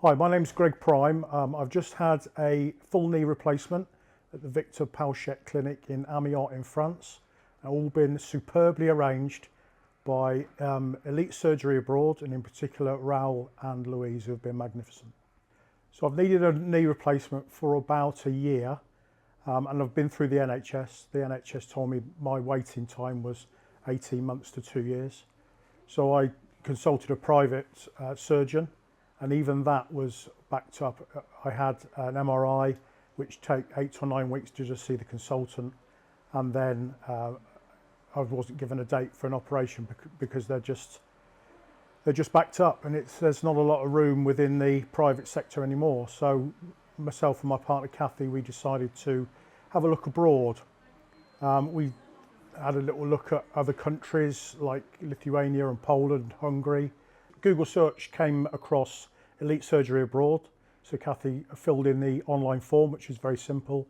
Hi, my name's Greg Pryme. I've just had a full knee replacement at the Victor Palchette Clinic in Amiens in France. All been superbly arranged by elite surgery abroad, and in particular Raoul and Louise, who have been magnificent. So I've needed a knee replacement for about a year, and I've been through the NHS. The NHS told me my waiting time was 18 months to 2 years. So I consulted a private surgeon, and even that was backed up. I had an MRI, which take 8 or 9 weeks to just see the consultant, and then I wasn't given a date for an operation because they're just backed up, and there's not a lot of room within the private sector anymore. So myself and my partner Kathy, we decided to have a look abroad. We had a little look at other countries like Lithuania and Poland, Hungary. Google search came across elite surgery abroad. So Kathy filled in the online form, which is very simple,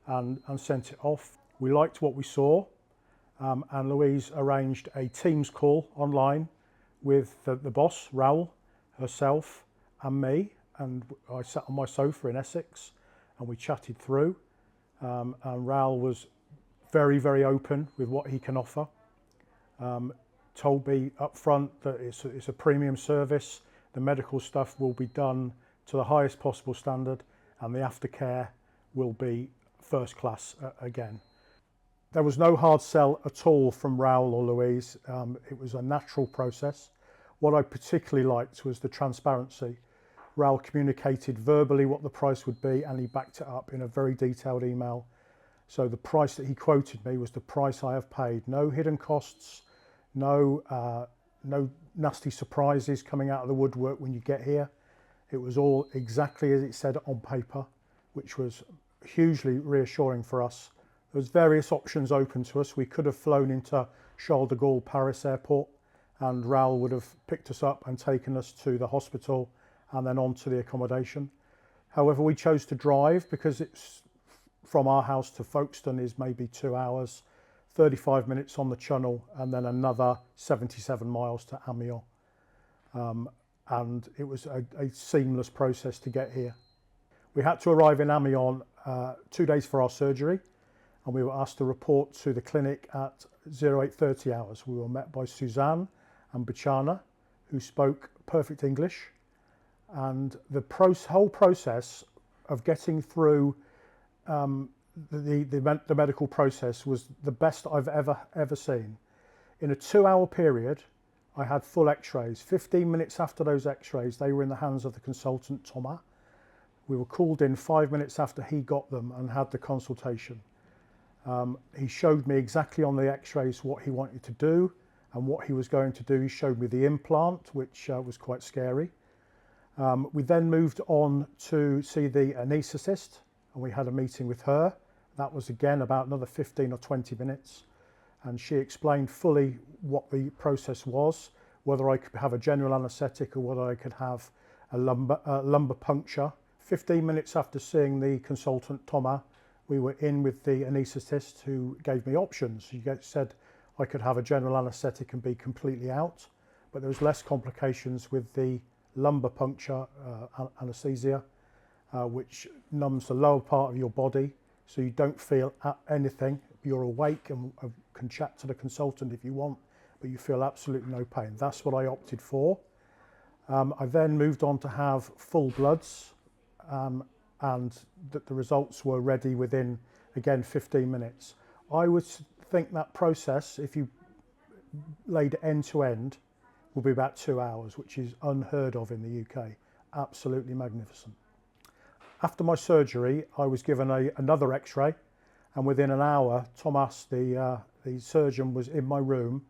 and sent it off. We liked what we saw, and Louise arranged a Teams call online with the boss, Raoul, herself and me, and I sat on my sofa in Essex and we chatted through, and Raoul was very, very open with what he can offer. Told me up front that it's a premium service. The medical stuff will be done to the highest possible standard, and the aftercare will be first class again. There was no hard sell at all from Raoul or Louise. It was a natural process. What I particularly liked was the transparency. Raoul communicated verbally what the price would be, and he backed it up in a very detailed email. So the price that he quoted me was the price I have paid. No hidden costs, no nasty surprises coming out of the woodwork when you get here. It was all exactly as it said on paper, which was hugely reassuring for us. There was various options open to us. We could have flown into Charles de Gaulle Paris airport, and Raoul would have picked us up and taken us to the hospital and then on to the accommodation. However, we chose to drive because it's from our house to Folkestone is maybe 2 hours, 35 minutes on the Channel, and then another 77 miles to Amiens. And it was a seamless process to get here. We had to arrive in Amiens 2 days for our surgery, and we were asked to report to the clinic at 0830 hours. We were met by Suzanne and Bachana, who spoke perfect English, and the whole process of getting through the medical process was the best I've ever seen. In a 2-hour period, I had full x-rays. 15 minutes after those x-rays, they were in the hands of the consultant, Thomas. We were called in 5 minutes after he got them and had the consultation. He showed me exactly on the x-rays what he wanted to do and what he was going to do. He showed me the implant, which was quite scary. We then moved on to see the anaesthetist, and we had a meeting with her. That was again about another 15 or 20 minutes. And she explained fully what the process was, whether I could have a general anaesthetic or whether I could have a lumbar puncture. 15 minutes after seeing the consultant, Thomas, we were in with the anaesthetist, who gave me options. He said I could have a general anaesthetic and be completely out, but there was less complications with the lumbar puncture anaesthesia, which numbs the lower part of your body, so you don't feel anything. You're awake and can chat to the consultant if you want, but you feel absolutely no pain. That's what I opted for. I then moved on to have full bloods, and that the results were ready within, again, 15 minutes. I would think that process, if you laid end to end, will be about 2 hours, which is unheard of in the UK. Absolutely magnificent. After my surgery, I was given another x-ray, and within an hour, Thomas, the surgeon, was in my room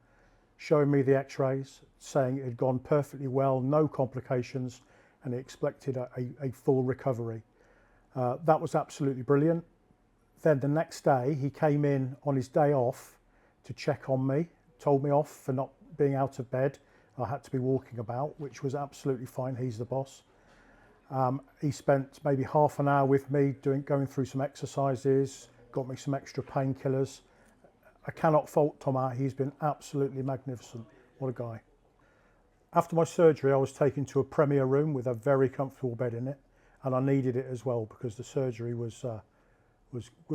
showing me the x-rays, saying it had gone perfectly well, no complications, and he expected a full recovery. That was absolutely brilliant. Then the next day, he came in on his day off to check on me, told me off for not being out of bed. I had to be walking about, which was absolutely fine. He's the boss. He spent maybe half an hour with me going through some exercises, got me some extra painkillers. I cannot fault Thomas. He's been absolutely magnificent. What a guy. After my surgery, I was taken to a premier room with a very comfortable bed in it, and I needed it as well because the surgery was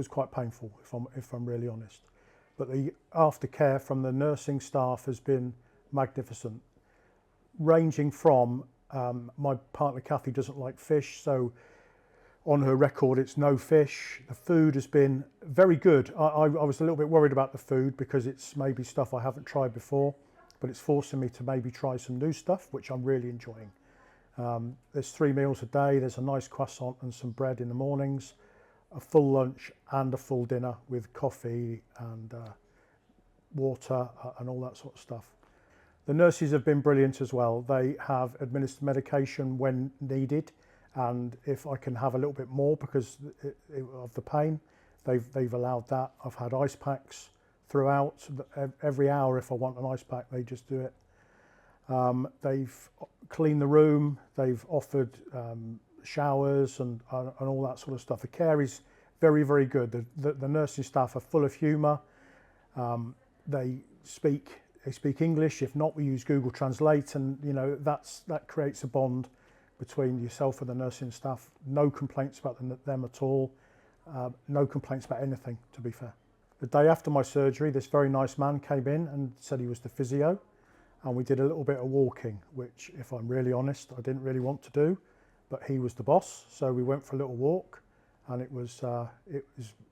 quite painful, if I'm really honest. But the aftercare from the nursing staff has been magnificent, ranging from my partner Kathy doesn't like fish, so on her record it's no fish. The food has been very good. I was a little bit worried about the food because it's maybe stuff I haven't tried before, but it's forcing me to maybe try some new stuff, which I'm really enjoying. There's 3 meals a day. There's a nice croissant and some bread in the mornings, a full lunch and a full dinner with coffee and water and all that sort of stuff. The nurses have been brilliant as well. They have administered medication when needed, and if I can have a little bit more because of the pain, they've allowed that. I've had ice packs throughout. Every hour if I want an ice pack, they just do it. They've cleaned the room, they've offered showers and all that sort of stuff. The care is very, very good. The nursing staff are full of humour. They speak English. If not, we use Google Translate, and you know that creates a bond between yourself and the nursing staff. No complaints about them at all. No complaints about anything, to be fair. The day after my surgery, this very nice man came in and said he was the physio, and we did a little bit of walking, which, if I'm really honest, I didn't really want to do, but he was the boss, so we went for a little walk, and it was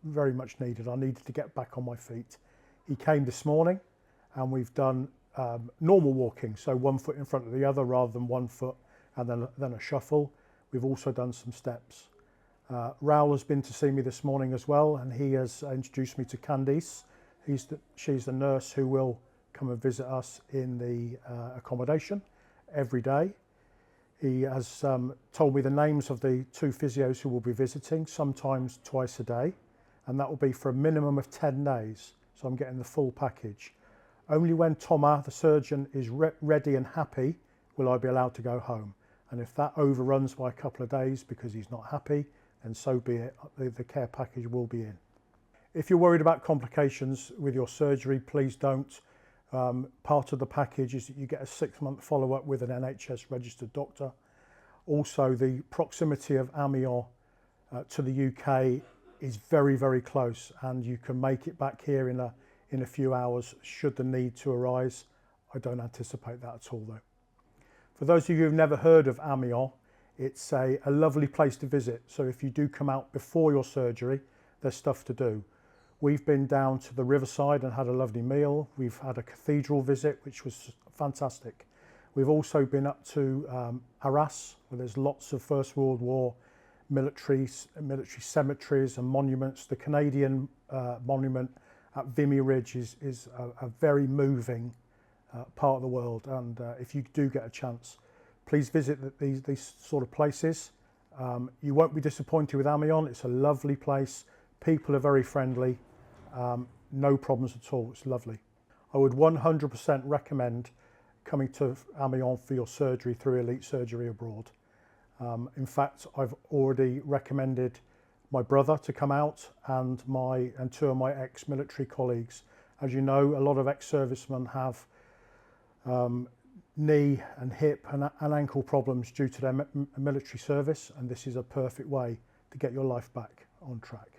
very much needed. I needed to get back on my feet. He came this morning, and we've done normal walking, so 1 foot in front of the other rather than 1 foot and then a shuffle. We've also done some steps. Raoul has been to see me this morning as well, and he has introduced me to Candice. She's the nurse who will come and visit us in the accommodation every day. He has told me the names of the 2 physios who will be visiting, sometimes twice a day, and that will be for a minimum of 10 days. So I'm getting the full package. Only when Thomas, the surgeon, is ready and happy will I be allowed to go home. And if that overruns by a couple of days because he's not happy, then so be it. The care package will be in. If you're worried about complications with your surgery, please don't. Part of the package is that you get a 6-month follow-up with an NHS registered doctor. Also, the proximity of Amiens to the UK is very, very close, and you can make it back here in a few hours should the need to arise. I don't anticipate that at all though. For those of you who've never heard of Amiens, it's a lovely place to visit. So if you do come out before your surgery, there's stuff to do. We've been down to the riverside and had a lovely meal. We've had a cathedral visit, which was fantastic. We've also been up to Arras, where there's lots of First World War military cemeteries and monuments. The Canadian monument at Vimy Ridge is a very moving part of the world, and if you do get a chance, please visit these sort of places. You won't be disappointed with Amiens. It's a lovely place. People are very friendly. No problems at all. It's lovely. I would 100% recommend coming to Amiens for your surgery through Elite Surgery Abroad. In fact, I've already recommended my brother to come out and 2 of my ex-military colleagues. As you know, a lot of ex-servicemen have knee and hip and ankle problems due to their military service, and this is a perfect way to get your life back on track.